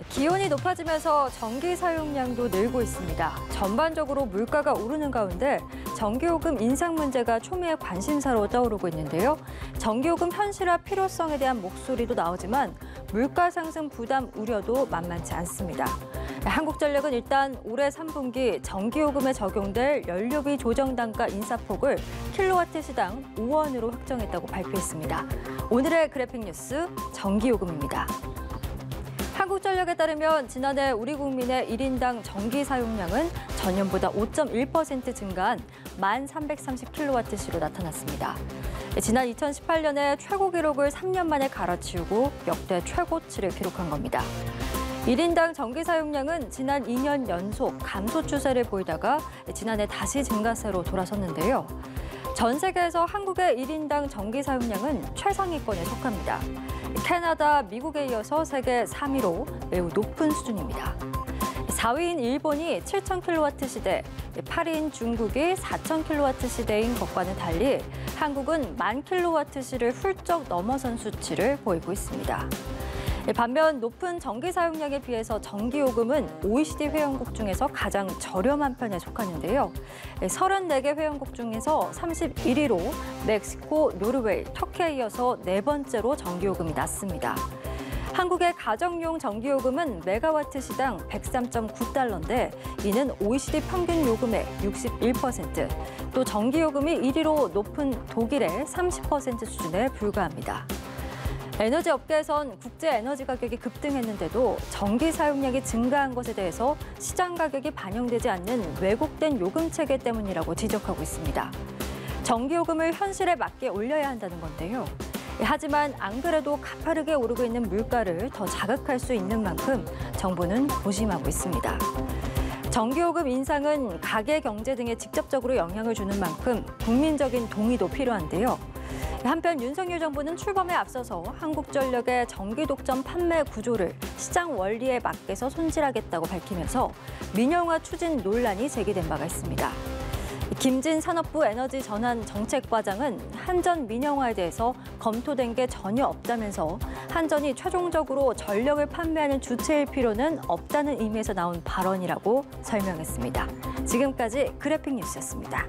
기온이 높아지면서 전기 사용량도 늘고 있습니다. 전반적으로 물가가 오르는 가운데 전기요금 인상 문제가 초미의 관심사로 떠오르고 있는데요. 전기요금 현실화 필요성에 대한 목소리도 나오지만 물가 상승 부담 우려도 만만치 않습니다. 한국전력은 일단 올해 3분기 전기요금에 적용될 연료비 조정 단가 인사폭을 킬로와트 시당 5원으로 확정했다고 발표했습니다. 오늘의 그래픽 뉴스 전기요금입니다. 한국전력에 따르면 지난해 우리 국민의 1인당 전기 사용량은 전년보다 5.1% 증가한 1,330kWh로 나타났습니다. 지난 2018년에 최고 기록을 3년 만에 갈아치우고 역대 최고치를 기록한 겁니다. 1인당 전기 사용량은 지난 2년 연속 감소 추세를 보이다가 지난해 다시 증가세로 돌아섰는데요. 전 세계에서 한국의 1인당 전기 사용량은 최상위권에 속합니다. 캐나다, 미국에 이어서 세계 3위로 매우 높은 수준입니다. 4위인 일본이 7,000kW 시대, 8위인 중국이 4,000kW 시대인 것과는 달리 한국은 10,000kW시를 훌쩍 넘어선 수치를 보이고 있습니다. 반면 높은 전기 사용량에 비해서 전기요금은 OECD 회원국 중에서 가장 저렴한 편에 속하는데요. 34개 회원국 중에서 31위로 멕시코, 노르웨이, 터키에 이어서 네 번째로 전기요금이 낮습니다. 한국의 가정용 전기요금은 메가와트 시당 103.9달러인데 이는 OECD 평균 요금의 61%, 또 전기요금이 1위로 높은 독일의 30% 수준에 불과합니다. 에너지 업계에선 국제 에너지 가격이 급등했는데도 전기 사용량이 증가한 것에 대해서 시장 가격이 반영되지 않는 왜곡된 요금 체계 때문이라고 지적하고 있습니다. 전기요금을 현실에 맞게 올려야 한다는 건데요. 하지만 안 그래도 가파르게 오르고 있는 물가를 더 자극할 수 있는 만큼 정부는 고심하고 있습니다. 전기요금 인상은 가계 경제 등에 직접적으로 영향을 주는 만큼 국민적인 동의도 필요한데요. 한편 윤석열 정부는 출범에 앞서서 한국전력의 전기 독점 판매 구조를 시장 원리에 맞게서 손질하겠다고 밝히면서 민영화 추진 논란이 제기된 바가 있습니다. 김진 산업부 에너지 전환 정책과장은 한전 민영화에 대해서 검토된 게 전혀 없다면서 한전이 최종적으로 전력을 판매하는 주체일 필요는 없다는 의미에서 나온 발언이라고 설명했습니다. 지금까지 그래픽 뉴스였습니다.